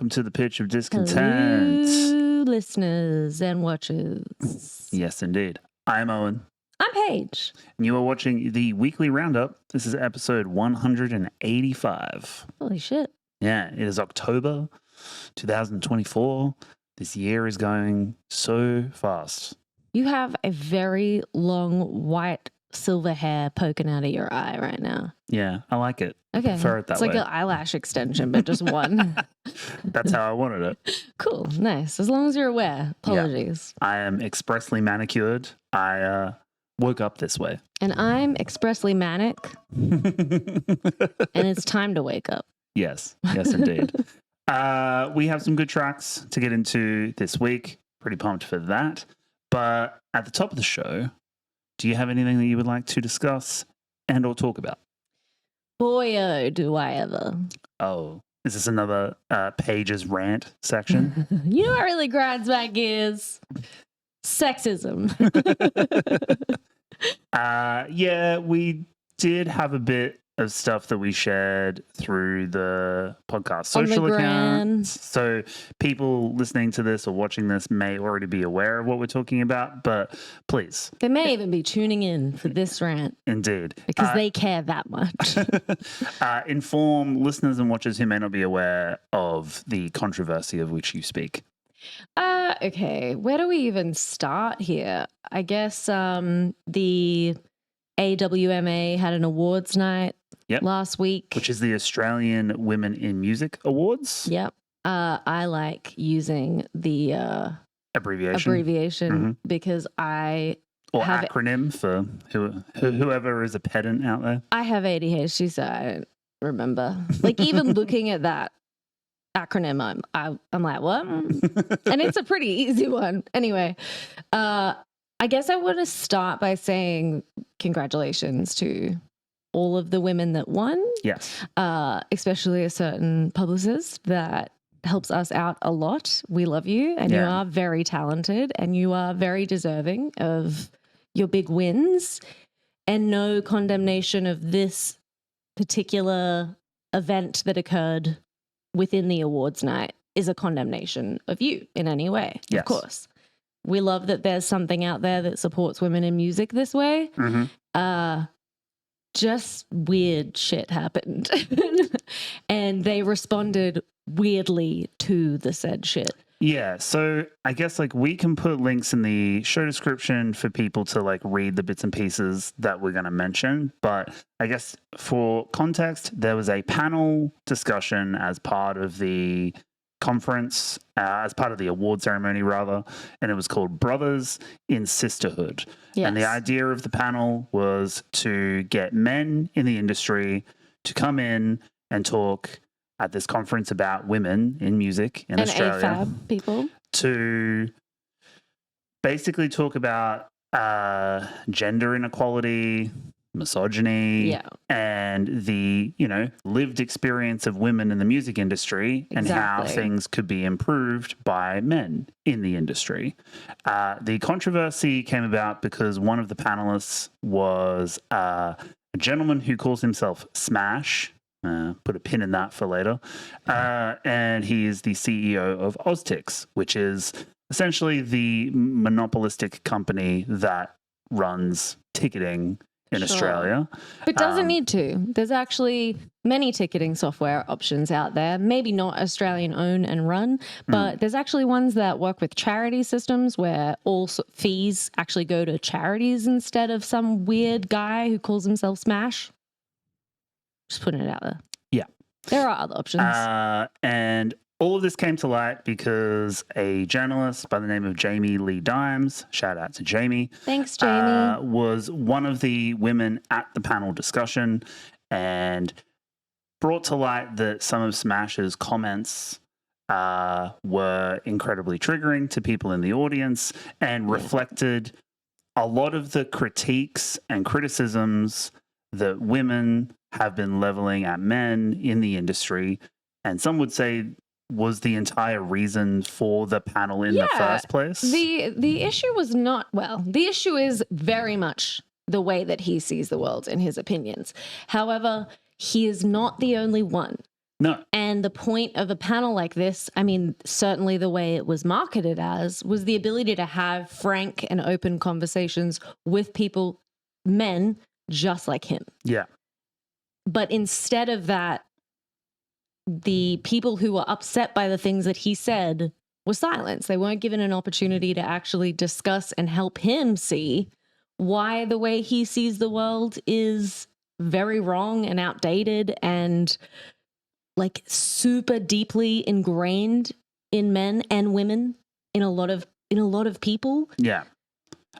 welcome to the pitch of Discontent. Hello, listeners and watchers. Yes, indeed. I'm Owen. I'm Paige. And you are watching the weekly Roundup. This is episode 185. Holy shit. Yeah, it is October 2024. This year is going so fast. You have a very long white silver hair poking out of your eye right now. Yeah, I like it. Okay. I prefer it that it's way. like an eyelash extension, but just one. That's how I wanted it. Cool. Nice. As long as you're aware. Apologies. Yeah. I am expressly manicured. I woke up this way. And I'm expressly manic. And it's time to wake up. Yes. Yes, indeed. We have some good tracks to get into this week. Pretty pumped for that. But at the top of the show, do you have anything that you would like to discuss and or talk about? Boy, oh, do I ever. Oh, is this another Paige's rant section? You know what really grinds my gears? Sexism. Yeah, we did have a bit of stuff that we shared through the podcast social accounts. So people listening to this or watching this may already be aware of what we're talking about, but please. They may even be tuning in for this rant. Indeed. Because they care that much. Inform listeners and watchers who may not be aware of the controversy of which you speak. Okay, where do we even start here? I guess the AWMA had an awards night last week. Which is the Australian Women in Music Awards. Yep. I like using the abbreviation because I have acronym for whoever is a pedant out there. I have ADHD, so I don't remember. Like even looking at that acronym, I'm like, what? And it's a pretty easy one. Anyway, I guess I want to start by saying congratulations to all of the women that won. Yes. Especially a certain publicist that helps us out a lot. We love you, and you are very talented, and you are very deserving of your big wins. And no condemnation of this particular event that occurred within the awards night is a condemnation of you in any way. Yes. Of course. We love that there's something out there that supports women in music this way. Just weird shit happened. And they responded weirdly to the said shit. Yeah, so I guess like we can put links in the show description for people to like read the bits and pieces that we're going to mention. But I guess for context, there was a panel discussion as part of the conference, as part of the award ceremony rather, and it was called Brothers in Sisterhood. Yes. And the idea of the panel was to get men in the industry to come in and talk at this conference about women in music in Australia. AFAB people. To basically talk about gender inequality, misogyny, and the, lived experience of women in the music industry and how things could be improved by men in the industry. The controversy came about because one of the panelists was a gentleman who calls himself Smash. Put a pin in that for later. And he is the CEO of Oztix, which is essentially the monopolistic company that runs ticketing in Australia. But doesn't need to. There's actually many ticketing software options out there, maybe not Australian owned and run, but there's actually ones that work with charity systems where all fees actually go to charities instead of some weird guy who calls himself Smash. Just putting it out there. Yeah. There are other options. And all of this came to light because a journalist by the name of Jamie Lee Dimes, shout out to Jamie. Thanks, Jamie. Was one of the women at the panel discussion and brought to light that some of Smash's comments were incredibly triggering to people in the audience and reflected a lot of the critiques and criticisms that women have been leveling at men in the industry, and some would say was the entire reason for the panel in the first place. The issue was not, the issue is very much the way that he sees the world and his opinions. However, he is not the only one. No. And the point of a panel like this, I mean, certainly the way it was marketed as, was the ability to have frank and open conversations with people, men just like him. Yeah. But instead of that, the people who were upset by the things that he said were silenced. They weren't given an opportunity to actually discuss and help him see why the way he sees the world is very wrong and outdated and like super deeply ingrained in men and women in a lot of people. Yeah.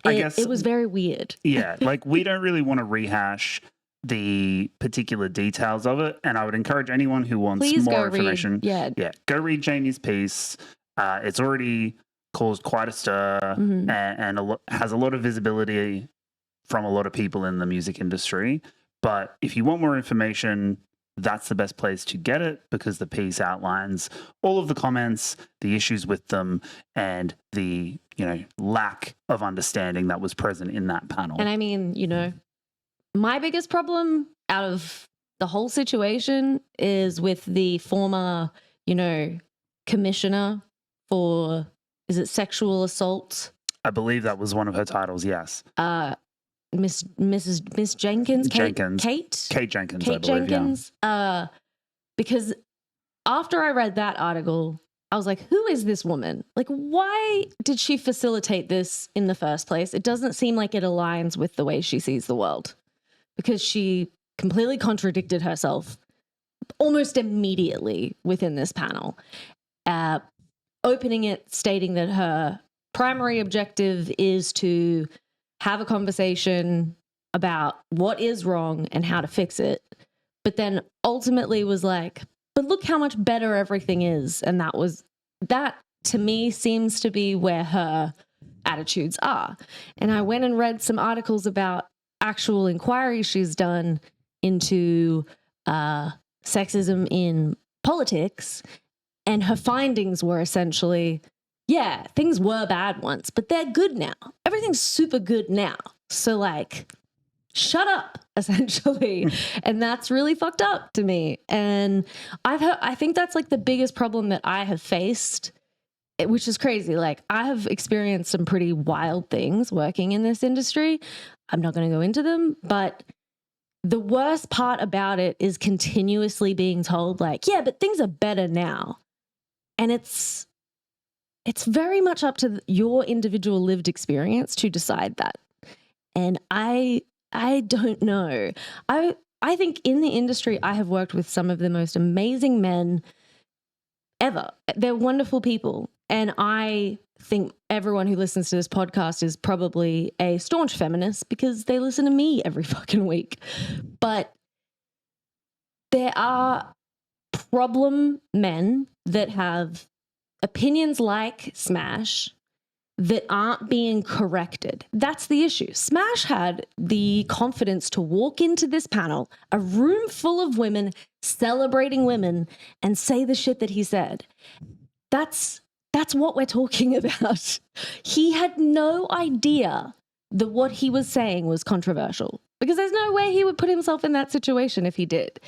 I guess it was very weird. Yeah, like we don't really want to rehash the particular details of it, and I would encourage anyone who wants more information. Go read Jamie's piece. It's already caused quite a stir and has a lot of visibility from a lot of people in the music industry. But if you want more information, that's the best place to get it, because the piece outlines all of the comments, the issues with them, and the, lack of understanding that was present in that panel. And I mean, my biggest problem out of the whole situation is with the former, commissioner for, is it sexual assault? I believe that was one of her titles, yes. Miss Jenkins, Kate Jenkins, I believe, yeah. Because after I read that article, I was like, who is this woman? Like, why did she facilitate this in the first place? It doesn't seem like it aligns with the way she sees the world, because she completely contradicted herself almost immediately within this panel, opening it, stating that her primary objective is to have a conversation about what is wrong and how to fix it, but then ultimately was like, but look how much better everything is. And that to me seems to be where her attitudes are. And I went and read some articles about actual inquiries she's done into sexism in politics, and her findings were essentially, yeah, things were bad once, but they're good now. Everything's super good now. So like, shut up, essentially. And that's really fucked up to me. And I think that's like the biggest problem that I have faced, which is crazy. Like, I have experienced some pretty wild things working in this industry. I'm not going to go into them, but the worst part about it is continuously being told like, yeah, but things are better now. And it's very much up to your individual lived experience to decide that. And I don't know. I think in the industry, I have worked with some of the most amazing men ever. They're wonderful people. And I think everyone who listens to this podcast is probably a staunch feminist because they listen to me every fucking week. But there are problem men that have opinions like Smash that aren't being corrected. That's the issue. Smash had the confidence to walk into this panel, a room full of women celebrating women, and say the shit that he said. That's what we're talking about. He had no idea that what he was saying was controversial, because there's no way he would put himself in that situation if he did.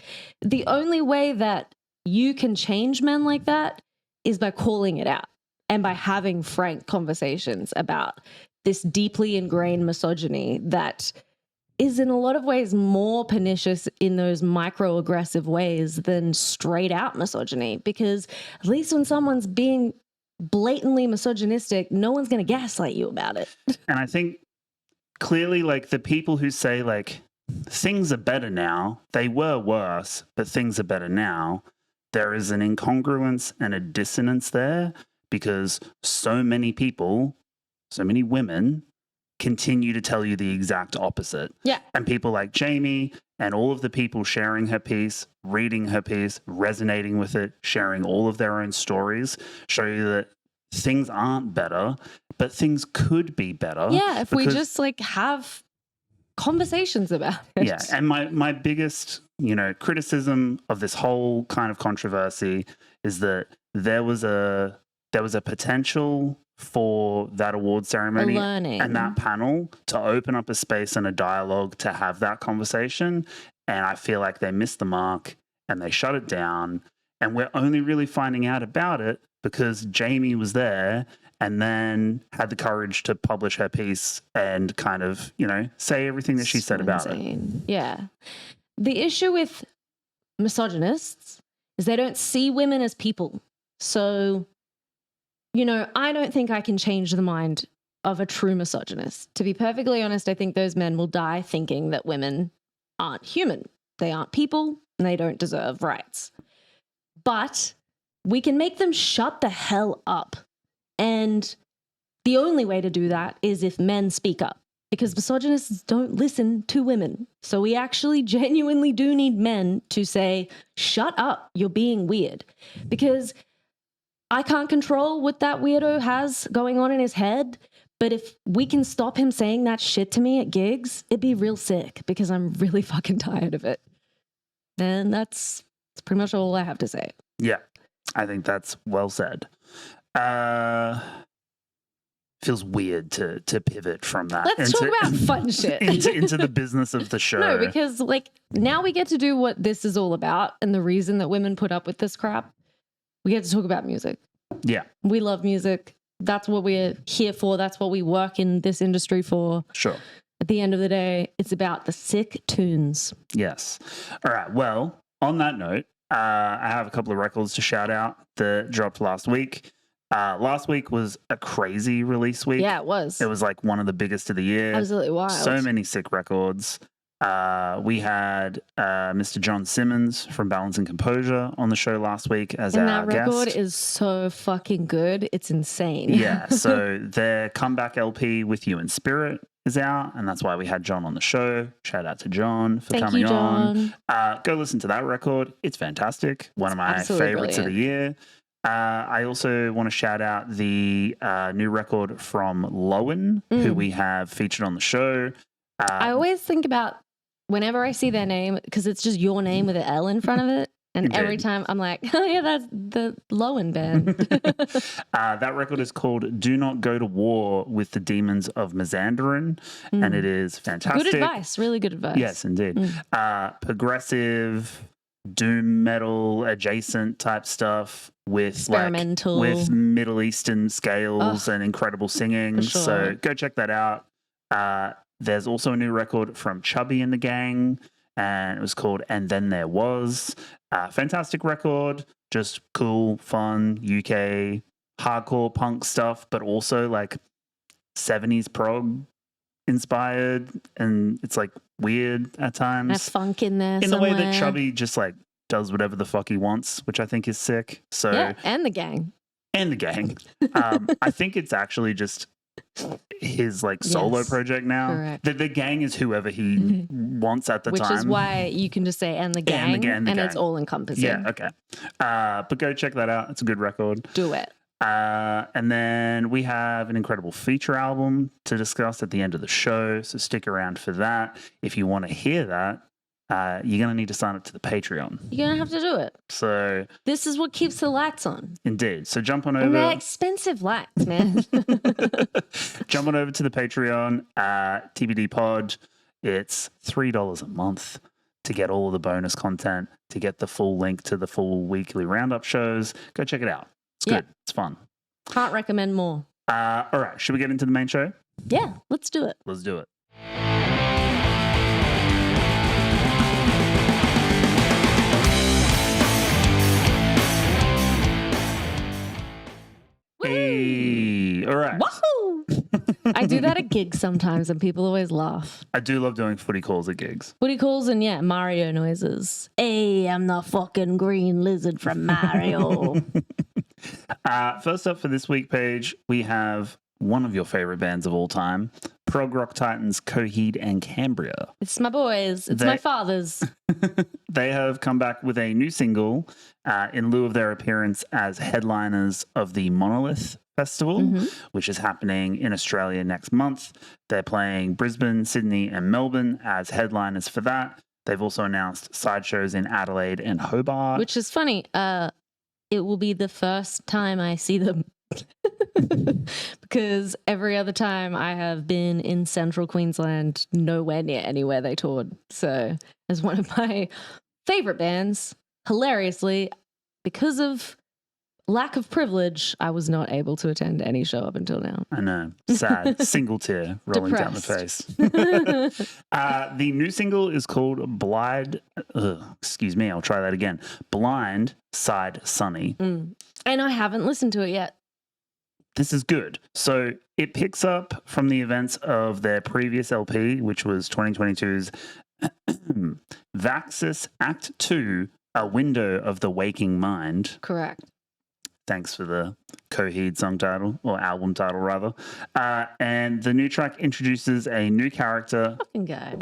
The only way that you can change men like that is by calling it out and by having frank conversations about this deeply ingrained misogyny that is in a lot of ways more pernicious in those microaggressive ways than straight out misogyny. Because at least when someone's being blatantly misogynistic, no one's going to gaslight you about it. And I think clearly, like, the people who say like things are better now, they were worse, but things are better now, there is an incongruence and a dissonance there, because so many people, so many women continue to tell you the exact opposite. Yeah. And people like Jamie and all of the people sharing her piece, reading her piece, resonating with it, sharing all of their own stories, show you that things aren't better, but things could be better. Yeah, if we just like have conversations about it. Yeah, and my biggest, criticism of this whole kind of controversy is that there was a potential for that award ceremony and that panel to open up a space and a dialogue to have that conversation. And I feel like they missed the mark and they shut it down. And we're only really finding out about it because Jamie was there and then had the courage to publish her piece and kind of, say everything that she said about it. Yeah. The issue with misogynists is they don't see women as people. So, I don't think I can change the mind of a true misogynist. To be perfectly honest, I think those men will die thinking that women aren't human. They aren't people and they don't deserve rights. But we can make them shut the hell up. And the only way to do that is if men speak up, because misogynists don't listen to women. So we actually genuinely do need men to say, shut up, you're being weird. Because I can't control what that weirdo has going on in his head. But if we can stop him saying that shit to me at gigs, it'd be real sick because I'm really fucking tired of it. And that's pretty much all I have to say. Yeah, I think that's well said. Feels weird to pivot from that. Let's talk about fun shit. into the business of the show. No, because now we get to do what this is all about, and the reason that women put up with this crap. We get to talk about music. Yeah. We love music. That's what we're here for. That's what we work in this industry for. Sure. At the end of the day, it's about the sick tunes. Yes. All right. Well, on that note, I have a couple of records to shout out that dropped last week. Last week was a crazy release week. Yeah, it was. It was like one of the biggest of the year. Absolutely wild. So many sick records. We had Mr. John Simmons from Balance and Composure on the show last week as our guest. And that record is so fucking good. It's insane. Yeah. So their comeback LP With You in Spirit is out, and that's why we had John on the show. Shout out to John for coming on. Go listen to that record. It's fantastic. One of my favorites of the year. I also want to shout out the new record from Lowen, who we have featured on the show. I always think about whenever I see their name, because it's just your name with an L in front of it. And Indeed. Every time I'm like, oh yeah, that's the Lowen band. That record is called Do Not Go to War with the Demons of Mazandarin. And it is fantastic. Good advice. Really good advice. Yes, indeed. Progressive, doom metal adjacent type stuff with experimental, with Middle Eastern scales and incredible singing. Sure. So go check that out. There's also a new record from Chubby and the Gang, and it was called And Then There Was. Fantastic record, just cool, fun, UK, hardcore punk stuff, but also like 70s prog inspired, and it's like weird at times. There's funk in there in somewhere. The way that Chubby just like does whatever the fuck he wants, which I think is sick. So yeah, and the gang. I think it's actually just his like solo project now. Correct. The gang is whoever he wants at the time. Which is why you can just say and the gang, and it's all encompassing. Yeah, okay. But go check that out. It's a good record. Do it. And then we have an incredible feature album to discuss at the end of the show, so stick around for that. If you want to hear that, you're going to need to sign up to the Patreon. You're going to have to do it. So this is what keeps the lights on. Indeed. So jump on over. And they're expensive lights, man. Jump on over to the Patreon, TPD Pod. It's $3 a month to get all of the bonus content, to get the full link to the full weekly Roundup shows. Go check it out. It's good. It's fun. Can't recommend more. All right. Should we get into the main show? Yeah, let's do it. Let's do it. Hey, all right. Woohoo! I do that at gigs sometimes and people always laugh. I do love doing footy calls at gigs. Footy calls and Mario noises. Hey, I'm the fucking green lizard from Mario. First up for this week, Paige, we have one of your favorite bands of all time, prog rock titans Coheed and Cambria. It's my boys. It's my father's. They have come back with a new single in lieu of their appearance as headliners of the Monolith Festival, which is happening in Australia next month. They're playing Brisbane, Sydney, and Melbourne as headliners for that. They've also announced side shows in Adelaide and Hobart. Which is funny. It will be the first time I see them. Because every other time I have been in central Queensland, nowhere near anywhere they toured. So as one of my favorite bands, hilariously, because of lack of privilege, I was not able to attend any show up until now. I know. Sad. Single tear rolling down the face. The new single is called excuse me, I'll try that again. Blind Side Sunny. And I haven't listened to it yet. This is good. So it picks up from the events of their previous LP, which was 2022's Vaxis Act 2, A Window of the Waking Mind. Correct. Thanks for the Coheed song title, or album title, rather. And the new track introduces a new character. Fucking guy.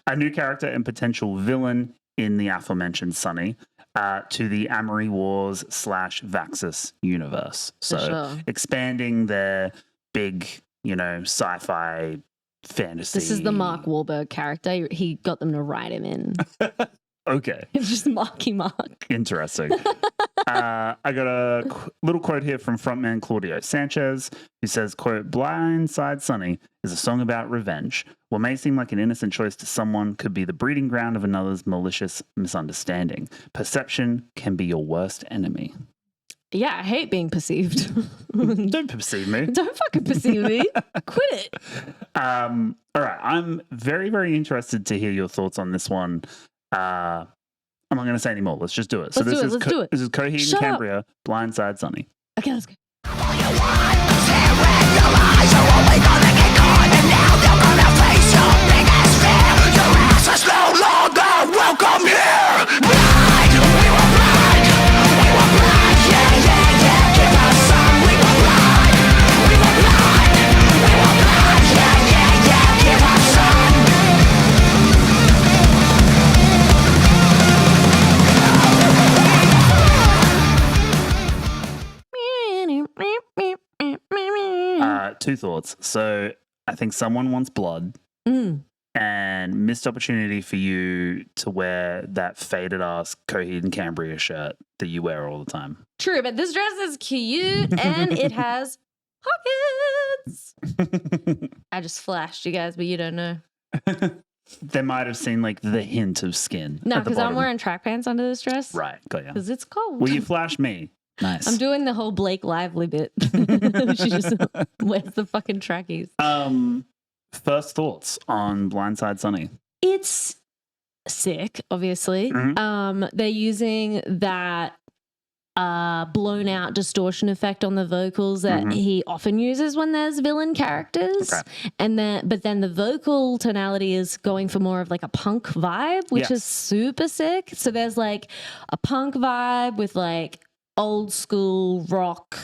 A new character and potential villain in the aforementioned Sunny to the Amory Wars / Vaxis universe. So expanding their big, sci-fi fantasy. This is the Mark Wahlberg character. He got them to write him in. Okay. It's just Marky Mark. Interesting. I got a little quote here from frontman Claudio Sanchez, who says, quote, Blind Side Sunny is a song about revenge. What may seem like an innocent choice to someone could be the breeding ground of another's malicious misunderstanding. Perception can be your worst enemy. Yeah, I hate being perceived. Don't perceive me. Don't fucking perceive me. Quit it. All right. I'm very, very interested to hear your thoughts on this one. I'm not going to say any more. Let's just do it. Let's do it. This is Coheed and Cambria, Blind Side Sunny. Okay, let's go. Welcome here. Blind, we were blind. We were blind. Yeah. Give us some. We were blind. We were blind. We were blind. Yeah. Give us some. Two thoughts. So I think someone wants blood. And missed opportunity for you to wear that faded ass Coheed and Cambria shirt that you wear all the time. True, but this dress is cute and it has pockets. I just flashed you guys, but you don't know. They might have seen like the hint of skin. No, because I'm wearing track pants under this dress. Right, got ya. Because it's cold. Well, you flashed me. Nice. I'm doing the whole Blake Lively bit. She just wears the fucking trackies. First thoughts on Blind Side Sunny? It's sick, obviously. They're using that blown out distortion effect on the vocals that he often uses when there's villain characters. Okay. But then the vocal tonality is going for more of like a punk vibe, which is super sick. So there's like a punk vibe with like old school rock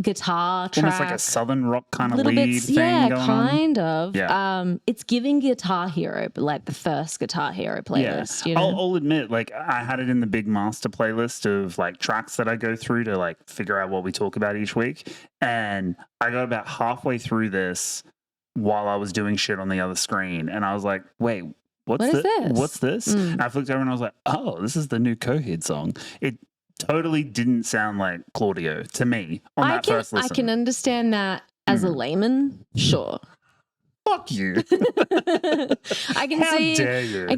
guitar track. Almost like a southern rock kind of little lead bits, thing yeah, going kind on. of. Yeah. It's giving Guitar Hero, but like the first Guitar Hero playlist. You know? I'll admit, like I had it in the big master playlist of like tracks that I go through to like figure out what we talk about each week. And I got about halfway through this while I was doing shit on the other screen. And I was like, wait, What's this? And I flicked over and I was like, oh, this is the new Coheed song. It totally didn't sound like Claudio to me on that first listen. I can understand that as a layman, sure. Fuck you. I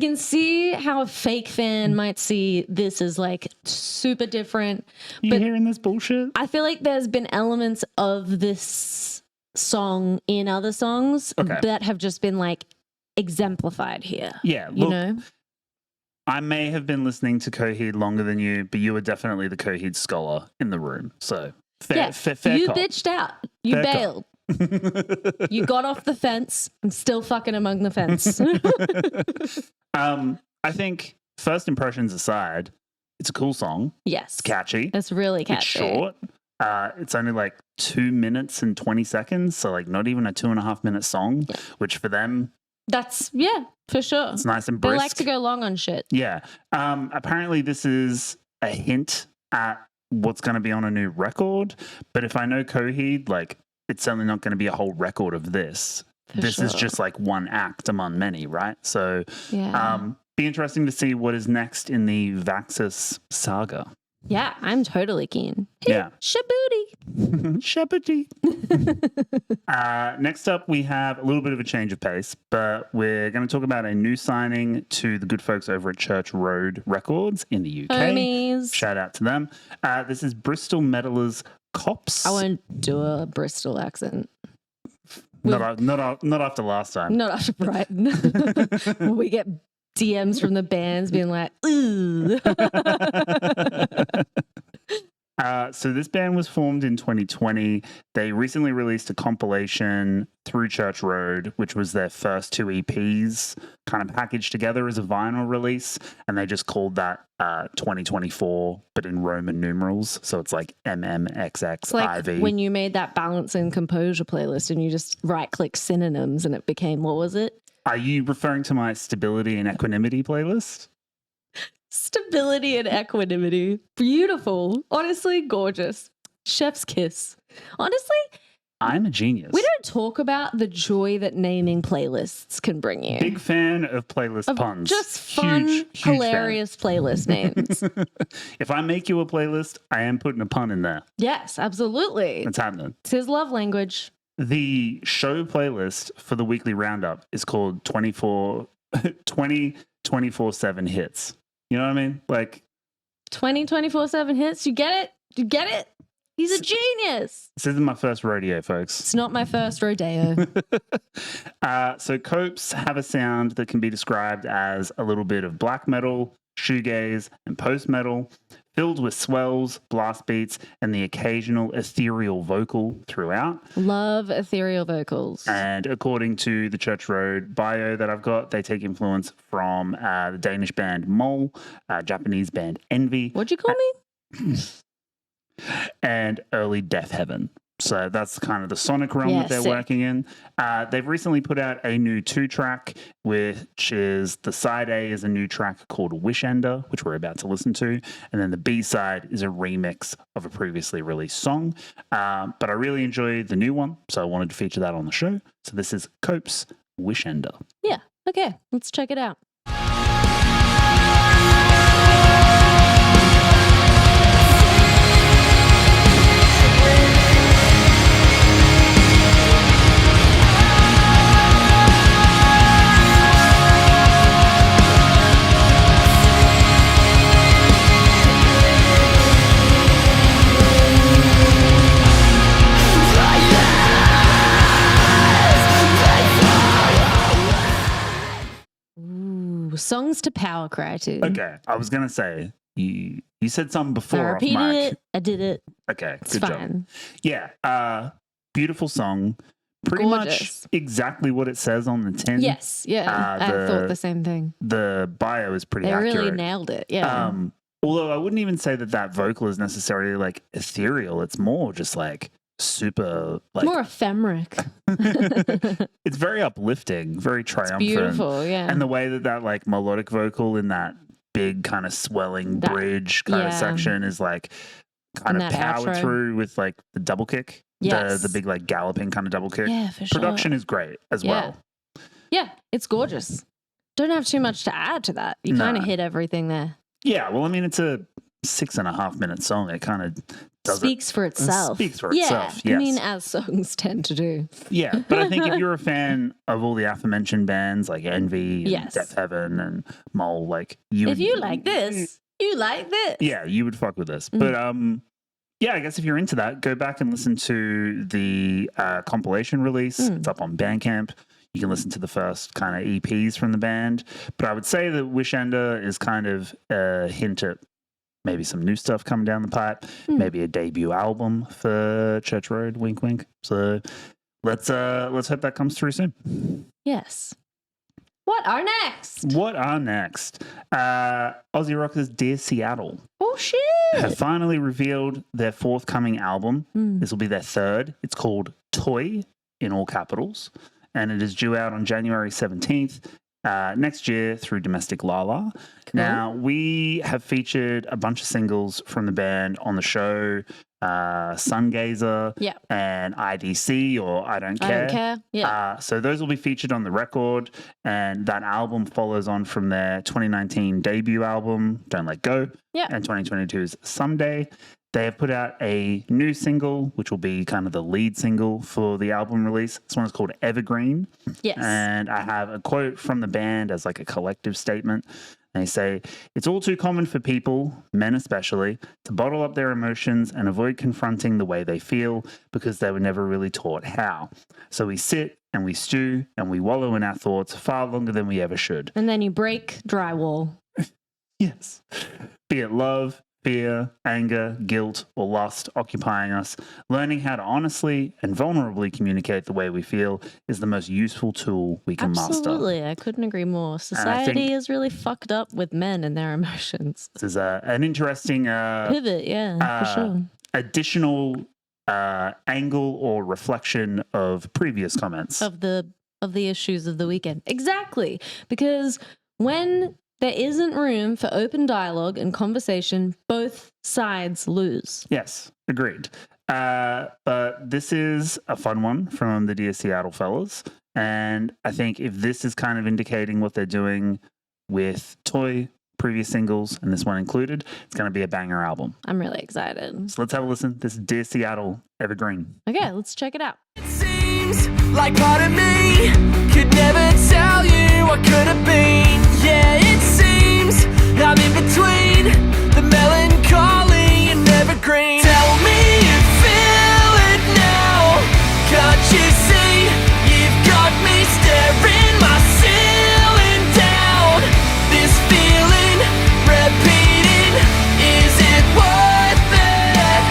can see how a fake fan might see this as like super different. You hearing this bullshit? I feel like there's been elements of this song in other songs that have just been like exemplified here. Yeah, look, you know? I may have been listening to Coheed longer than you, but you were definitely the Coheed scholar in the room. So fair you cop. Bitched out. You fair bailed. You got off the fence and still fucking among the fence. I think first impressions aside, it's a cool song. Yes. It's catchy. It's really catchy. It's short. It's only like 2 minutes and 20 seconds. So like not even a 2.5 minute song, which for them, that's, for sure. It's nice and brisk. They like to go long on shit. Yeah. Apparently this is a hint at what's going to be on a new record. But if I know Coheed, like it's certainly not going to be a whole record of this. This is just like one act among many, right? So be interesting to see what is next in the Vaxis saga. Yeah, I'm totally keen. Hey, Yeah. Shabooty. Shepherdie. Next up, we have a little bit of a change of pace, but we're going to talk about a new signing to the good folks over at Church Road Records in the UK. Homies. Shout out to them. This is Bristol metalers Copse. I won't do a Bristol accent. Not after last time. Not after Brighton. We get DMs from the bands being like, ooh. So this band was formed in 2020. They recently released a compilation through Church Road, which was their first 2 EPs kind of packaged together as a vinyl release. And they just called that 2024, but in Roman numerals. So it's like MMXX It's like IV. when you made that balance and composure playlist and you just right-click synonyms and it became, what was it? Are you referring to my stability and equanimity playlist? Stability and equanimity. Beautiful. Honestly, gorgeous. Chef's kiss. Honestly, I'm a genius. we don't talk about the joy that naming playlists can bring you. Big fan of playlist puns. Just fun, Huge hilarious playlist names. fan. If I make you a playlist, I am putting a pun in there. Yes, absolutely. It's happening. It's his love language. The show playlist for the weekly roundup is called 24/7 hits. You know what I mean? Like 24/7 hits. You get it? You get it? He's a genius. this isn't my first rodeo, folks. It's not my first rodeo. So Copse have a sound that can be described as a little bit of black metal, shoegaze, and post metal, filled with swells, blast beats, and the occasional ethereal vocal throughout. Love ethereal vocals. And according to the Church Road bio that I've got, they take influence from the Danish band Mole, Japanese band Envy, What'd you call me? and early Death Heaven. So that's kind of the sonic realm Yeah, that they're sick. working in. They've recently put out a new 2-track, which is the side A is a new track called Wish Ender, which we're about to listen to. And then the B side is a remix of a previously released song. But I really enjoyed the new one, so I wanted to feature that on the show. So this is Copse Wish Ender. Yeah. Okay. Let's check it out. Ooh, songs to power cry to. Okay, I was going to say, you said something I before off repeated mic. it. I did it. Okay, It's good job. fine. Yeah, beautiful song. Pretty Gorgeous. much exactly what it says on the tin. Yes. Yeah. I thought the same thing. The bio is pretty They accurate. really nailed it. Yeah. Although I wouldn't even say that vocal is necessarily like ethereal. It's more just like super like More ephemeric. it's very uplifting, very triumphant. Beautiful. Yeah. And the way that like melodic vocal in that big kind of swelling That- bridge kind of yeah. section is like kind And of that powered outro. through with like the double kick. Yes. The big like galloping kind of double kick. Yeah, for sure. Production is great as Yeah. well. Yeah, it's gorgeous. Don't have too much to add to that. You kind of Nah. hit everything there. Yeah, well, I mean, it's a 6.5 minute song. It kind of does Speaks for itself. Speaks for yeah, itself, I mean, yes. as songs tend to do. Yeah, but I think if you're a fan of all the aforementioned bands like Envy and Yes. Death Heaven and Mole, like you, If you like this, you like this. yeah, you would fuck with this. Mm. But yeah, I guess if you're into that, go back and listen to the compilation release. It's up on Bandcamp. You can listen to the first kind of EPs from the band. But I would say that Wish Ender is kind of a hint at maybe some new stuff coming down the pipe, maybe a debut album for Church Road, wink wink. So let's hope that comes through soon. Yes. What are next? What are next? Aussie rockers Dear Seattle Oh, shit. have finally revealed their forthcoming album. Mm. This will be their third. It's called Toy in all capitals, and it is due out on January 17th. next year through Domestic Lala. Cool. Now, we have featured a bunch of singles from the band on the show, Sungazer and IDC or I Don't Care. I Don't Care, yeah. So those will be featured on the record, and that album follows on from their 2019 debut album, Don't Let Go, and 2022's Someday. They have put out a new single, which will be kind of the lead single for the album release. This one is called Evergreen. Yes. And I have a quote from the band as like a collective statement. They say, "It's all too common for people, men especially, to bottle up their emotions and avoid confronting the way they feel because they were never really taught how. So we sit and we stew and we wallow in our thoughts far longer than we ever should." And then you break drywall. Yes. Be it love, fear, anger, guilt, or lust occupying us, learning how to honestly and vulnerably communicate the way we feel is the most useful tool we can master. Absolutely. I couldn't agree more. Society is really fucked up with men and their emotions. This is an interesting pivot, for sure. Additional angle or reflection of previous comments. Of the issues of the weekend. Exactly. Because when there isn't room for open dialogue and conversation, both sides lose. Yes, agreed. But this is a fun one from the Dear Seattle fellas. And I think if this is kind of indicating what they're doing with Toy, previous singles, and this one included, it's going to be a banger album. I'm really excited. So let's have a listen. This is Dear Seattle, Evergreen. Okay, let's check it out. It seems like part of me could never tell you what could have been. Yeah, it seems I'm in between the melancholy and evergreen. Tell me you feel it now. Can't you see you've got me staring my ceiling down? This feeling repeating, is it worth it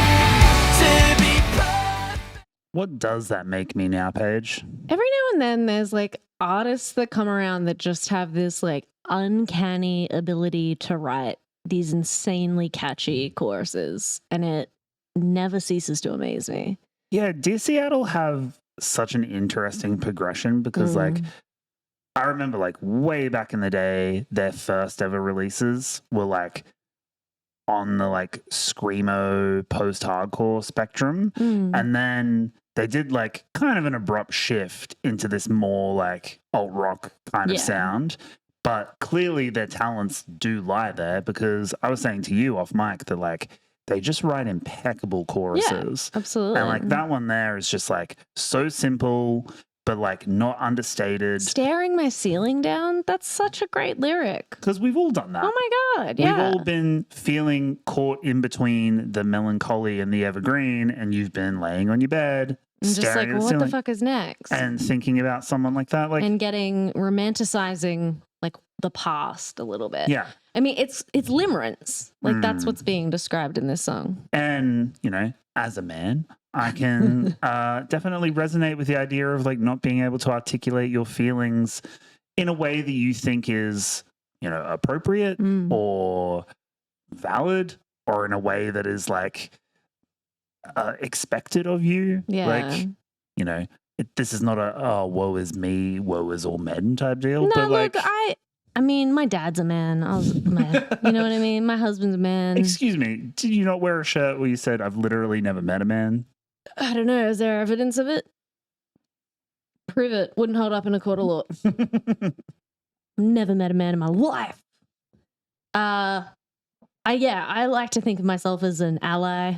to be perfect? What does that make me now, Paige? Every now and then there's like artists that come around that just have this like uncanny ability to write these insanely catchy choruses, and it never ceases to amaze me. Yeah, Dear Seattle have such an interesting progression because like I remember like way back in the day, their first ever releases were like on the like screamo post-hardcore spectrum. And then they did like kind of an abrupt shift into this more like alt rock kind of sound. But clearly their talents do lie there, because I was saying to you off mic that like they just write impeccable choruses. Yeah, absolutely. And like that one there is just like so simple, but like not understated. Staring my ceiling down, that's such a great lyric. Because we've all done that. Oh my God, yeah. We've all been feeling caught in between the melancholy and the evergreen, and you've been laying on your bed, and just like, what the fuck is next? And thinking about someone like that. Like, and romanticizing like the past a little bit. Yeah. I mean, it's limerence. Like that's what's being described in this song. And, you know, as a man, I can definitely resonate with the idea of like not being able to articulate your feelings in a way that you think is, you know, appropriate or valid, or in a way that is like expected of you. Yeah. Like, you know, this is not a woe is me, woe is all men type deal. No, but like, look, I mean, my dad's a man. You know what I mean? My husband's a man. Excuse me, did you not wear a shirt where you said, "I've literally never met a man"? I don't know. Is there evidence of it? Prove it. Wouldn't hold up in a court of law. Never met a man in my life. I like to think of myself as an ally.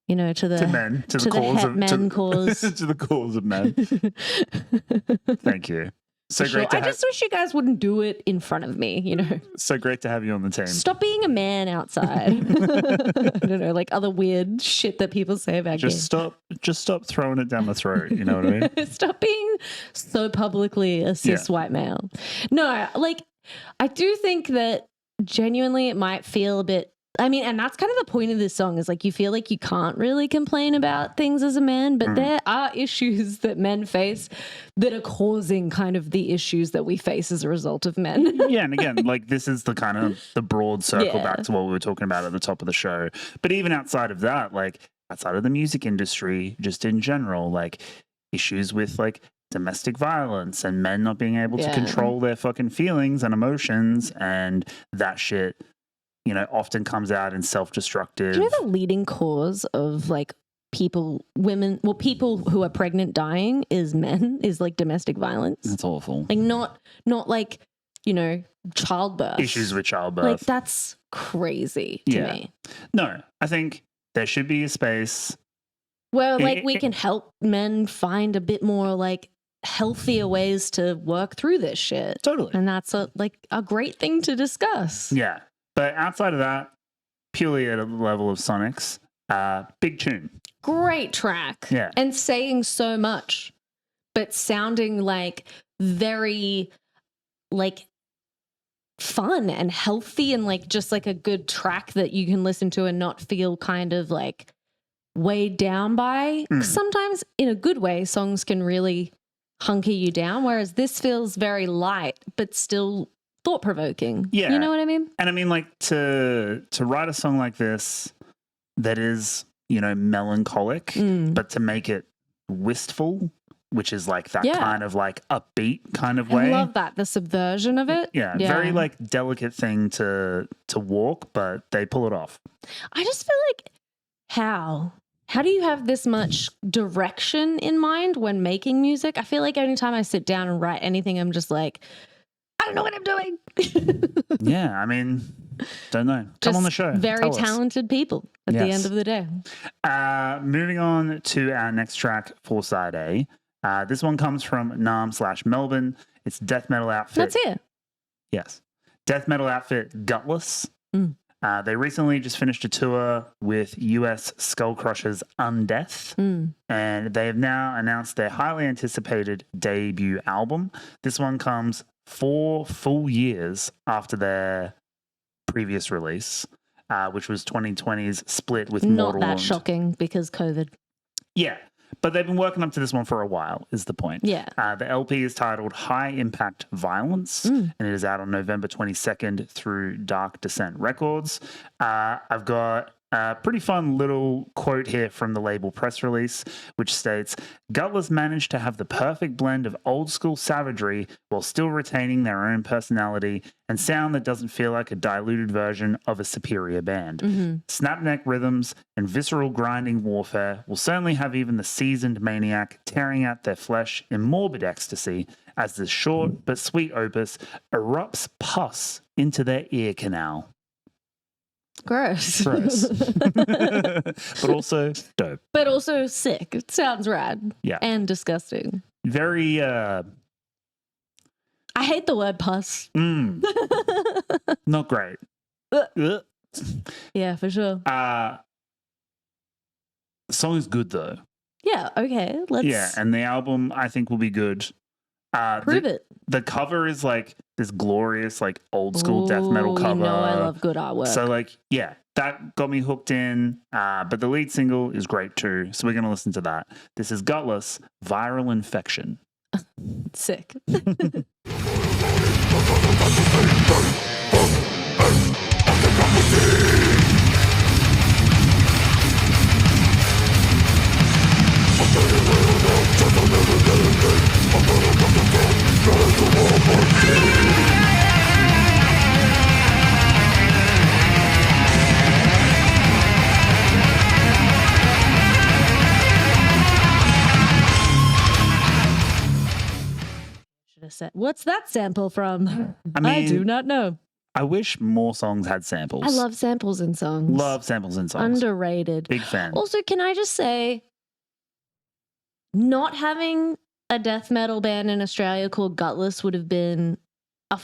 You know, to men, to the cause of men cause, to the cause of men. Thank you. So sure. great. I just wish you guys wouldn't do it in front of me. You know. So great to have you on the team. Stop being a man outside. I don't know, like other weird shit that people say about gays. Just stop throwing it down my throat. You know what I mean? Stop being so publicly a cis white male. No, like I do think that genuinely it might feel a bit. I mean, and that's kind of the point of this song, is like you feel like you can't really complain about things as a man, but there are issues that men face that are causing kind of the issues that we face as a result of men. Yeah, and again, like this is the kind of the broad circle back to what we were talking about at the top of the show. But even outside of that, like outside of the music industry, just in general, like issues with like domestic violence and men not being able to control their fucking feelings and emotions, and that shit, you know, often comes out in self-destructive. Do you know the leading cause of like people who are pregnant dying is men, is like domestic violence? That's awful. Like not like, you know, childbirth. Issues with childbirth. Like that's crazy to me. No, I think there should be a space where like we can help men find a bit more like healthier ways to work through this shit. Totally. And that's a great thing to discuss. Yeah. But outside of that, purely at a level of Sonics, big tune. Great track. Yeah. And saying so much, but sounding like very like fun and healthy and like just like a good track that you can listen to and not feel kind of like weighed down by. Sometimes in a good way, songs can really hunker you down, whereas this feels very light but still thought-provoking. Yeah. You know what I mean? And I mean, like, to write a song like this that is, you know, melancholic, but to make it wistful, which is like that kind of like upbeat kind of way. I love that, the subversion of it. Yeah, very like delicate thing to walk, but they pull it off. I just feel like how do you have this much direction in mind when making music? I feel like anytime I sit down and write anything, I'm just like, I don't know what I'm doing. Yeah, I mean, don't know. Come on the show. Very talented people at the end of the day. Moving on to our next track for side A. This one comes from Nam/Melbourne. It's death metal outfit. Let's hear. Yes. Death metal outfit Gutless. They recently just finished a tour with US Skullcrushers Undeath, and they have now announced their highly anticipated debut album. This one comes 4 full years after their previous release, which was 2020's Split with Mortal Not that Wound. shocking because COVID. Yeah. But they've been working up to this one for a while, is the point. Yeah. The LP is titled High Impact Violence, and it is out on November 22nd through Dark Descent Records. I've got a pretty fun little quote here from the label press release, which states, Gutless managed to have the perfect blend of old school savagery while still retaining their own personality and sound that doesn't feel like a diluted version of a superior band. Snapneck rhythms and visceral grinding warfare will certainly have even the seasoned maniac tearing out their flesh in morbid ecstasy as the short but sweet opus erupts pus into their ear canal. Gross. But also dope. But also sick. It sounds rad. Yeah. And disgusting. Very I hate the word pus. not great. Ugh. Yeah, for sure. The song is good though. Yeah, okay. Let's and the album I think will be good. prove it. The cover is like this glorious, like old school death metal cover. You know I love good artwork. So like, yeah, that got me hooked in. But the lead single is great too. So we're gonna listen to that. This is Gutless, Viral Infection. Sick. What's that sample from? I mean, I do not know. I wish more songs had samples. I love samples in songs. Love samples in songs. Underrated. Big fan. Also, can I just say, not having a death metal band in Australia called Gutless would have been a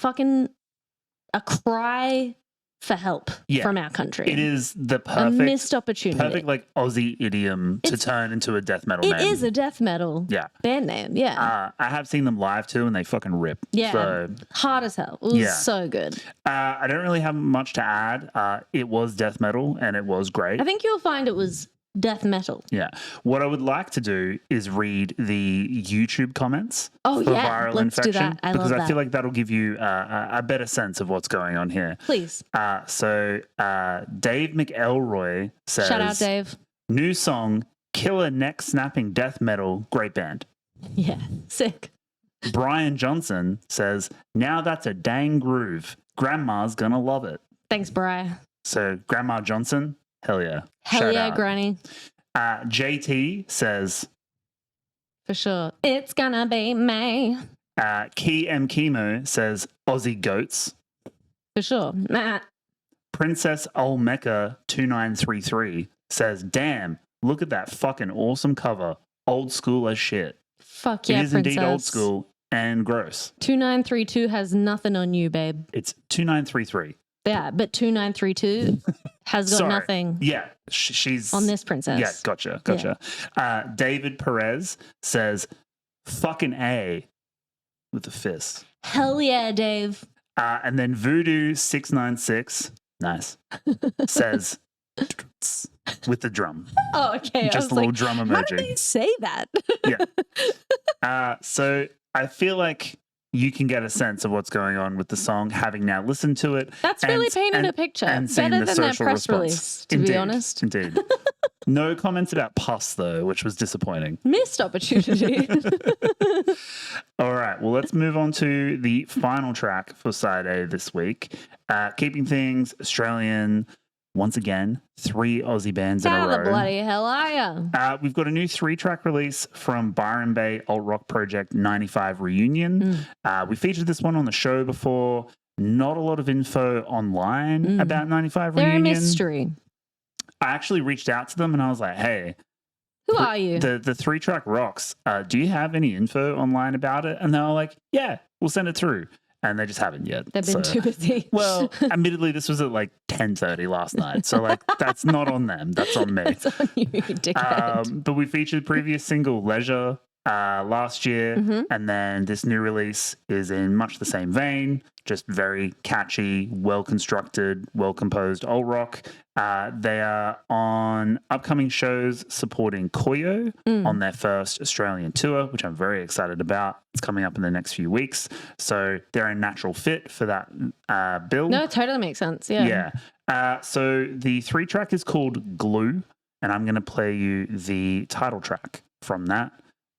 cry for help from our country. It is the perfect, a missed opportunity. Perfect like Aussie idiom to turn into a death metal name. It is a death metal band name, I have seen them live too and they fucking rip. Yeah, so, hard as hell. It was so good. I don't really have much to add. It was death metal and it was great. I think you'll find it was death metal. Yeah. What I would like to do is read the YouTube comments for Viral let's Infection. do that. Because I love feel like that'll give you a better sense of what's going on here. Please. So Dave McElroy says, shout out Dave. New song, killer neck snapping death metal, great band. Yeah, sick. Brian Johnson says, now that's a dang groove. Grandma's gonna love it. Thanks, Bri. So Grandma Johnson, hell yeah. Hell Shout yeah, out. Granny. JT says, For sure. It's gonna be May. Key M Chemo says, Aussie goats. For sure. Nah. Princess Olmeca 2933 says, damn, look at that fucking awesome cover. Old school as shit. Fuck yeah, it is princess. indeed old school and gross. 2932 has nothing on you, babe. It's 2933. Yeah, but 2932 has got Sorry. nothing Yeah, she's on this princess. Yeah, gotcha. David Perez says, fucking A with a fist. Hell yeah, Dave. And then Voodoo 696, nice, says, with the drum. Oh, okay. Just a little drum emoji. How did they say that? Yeah. So I feel like you can get a sense of what's going on with the song, having now listened to it. That's really painted a picture. And seen Better the than that social press response. release, to Indeed, be honest. Indeed. No comments about pus, though, which was disappointing. Missed opportunity. All right. Well, let's move on to the final track for Side A this week. Keeping things Australian. Once again, 3 Aussie bands in a How row. the bloody hell are ya? We've got a new 3-track release from Byron Bay alt rock project 95 Reunion. We featured this one on the show before. Not a lot of info online about 95 They're Reunion. a mystery. I actually reached out to them and I was like, hey, Who are you? the 3-track rocks. Do you have any info online about it? And they were like, yeah, we'll send it through. And they just haven't yet. They've been too busy. Well, admittedly, this was at like 10:30 last night. So like that's not on them. That's on me. It's on you, dickhead. But we featured previous single Leisure last year. And then this new release is in much the same vein. Just very catchy, well-constructed, well-composed alt rock. They are on upcoming shows supporting Koyo on their first Australian tour, which I'm very excited about. It's coming up in the next few weeks. So they're a natural fit for that bill. No, it totally makes sense. Yeah. Yeah. So the 3-track is called Glue, and I'm going to play you the title track from that.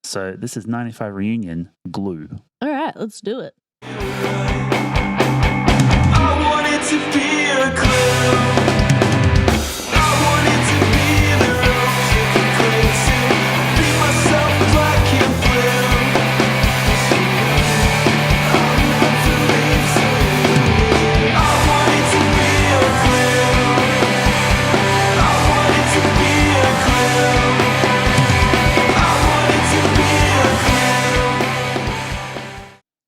So this is 95 Reunion, Glue. All right, let's do it. I want it to be a clue. I want it to be the rose you can place in. Be myself black and blue. I'm not too lazy. I want it to be a clue. I want it to be a clue. I want it to be a clue.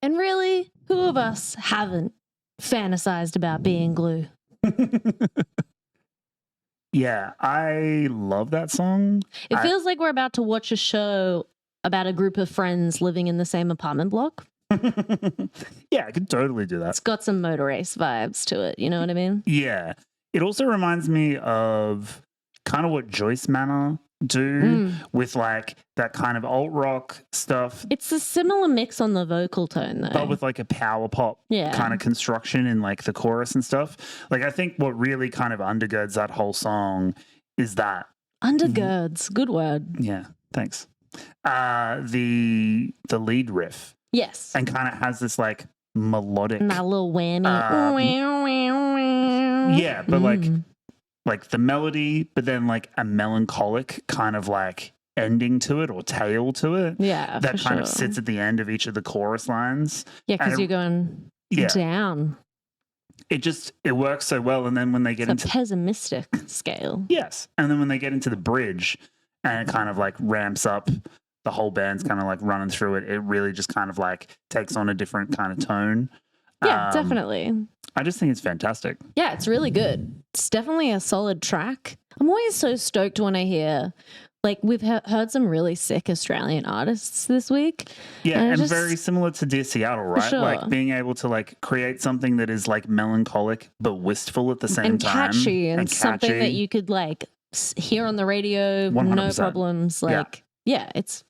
And really, who of us haven't fantasized about being glue? Yeah, I love that song. It feels like we're about to watch a show about a group of friends living in the same apartment block. Yeah, I could totally do that. It's got some Motor Race vibes to it. You know what I mean? Yeah. It also reminds me of kind of what Joyce Manor do with like that kind of alt rock stuff, It's a similar mix on the vocal tone, though. but with like a power pop Yeah. kind of construction in like the chorus and stuff. Like I think what really kind of undergirds that whole song is that. Undergirds. Good word. Yeah, thanks. The lead riff Yes. and kind of has this like melodic. My little whammy. Yeah, but like the melody, but then like a melancholic kind of like ending to it or tail to it. Yeah, That for kind of sure. sits at the end of each of the chorus lines. Yeah, because and you're going Yeah. down. It works so well. And then when they get It's a into pessimistic scale. yes, and then when they get into the bridge and it kind of like ramps up, the whole band's kind of like running through it. It really just kind of like takes on a different kind of tone. Yeah, definitely. I just think it's fantastic. Yeah, it's really good. It's definitely a solid track. I'm always so stoked when I hear, like, we've heard some really sick Australian artists this week. Yeah, And I and just- very similar to Dear Seattle, right? sure. Like being able to like create something that is like melancholic but wistful at the same And time. catchy and something catchy. that you could like hear on the radio, 100%. no problems. Yeah. Like, yeah, it's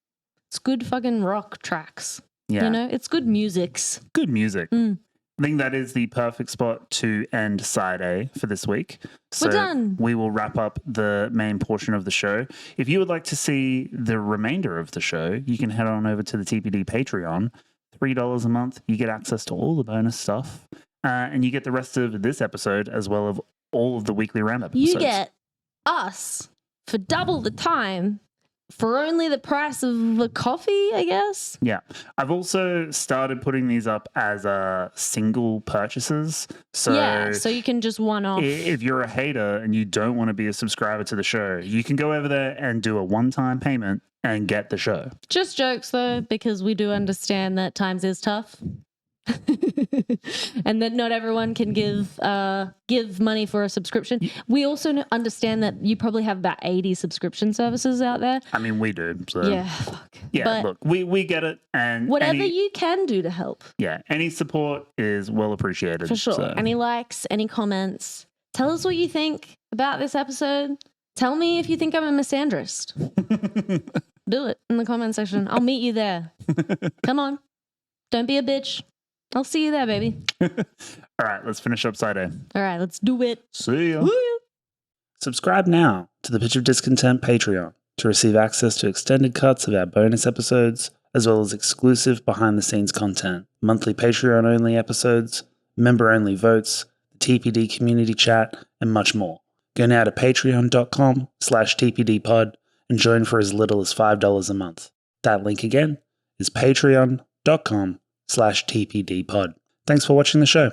good fucking rock tracks. Yeah, You know, it's good musics. good music. I think that is the perfect spot to end side A for this week. So We're done. We will wrap up the main portion of the show. If you would like to see the remainder of the show, you can head on over to the TPD Patreon. $3 a month. You get access to all the bonus stuff. And you get the rest of this episode as well as all of the weekly Roundup episodes. You get us for double the time for only the price of a coffee, I guess. Yeah. I've also started putting these up as single purchases. So so you can just one off. If you're a hater and you don't want to be a subscriber to the show, you can go over there and do a one-time payment and get the show. Just jokes though, because we do understand that times is tough. And that not everyone can give money for a subscription. We also understand that you probably have about 80 subscription services out there. I mean, we do. So. Yeah, fuck. Yeah, but look, we get it. And whatever you can do to help. Yeah, any support is well appreciated. For sure. So. Any likes, any comments. Tell us what you think about this episode. Tell me if you think I'm a misandrist. Do it in the comment section. I'll meet you there. Come on. Don't be a bitch. I'll see you there, baby. All right, let's finish up side A. All right, let's do it. See ya. Woo! Subscribe now to the Pitch of Discontent Patreon to receive access to extended cuts of our bonus episodes, as well as exclusive behind-the-scenes content, monthly Patreon-only episodes, member-only votes, the TPD community chat, and much more. Go now to patreon.com/tpdpod and join for as little as $5 a month. That link again is patreon.com/tpdpod. Thanks for watching the show.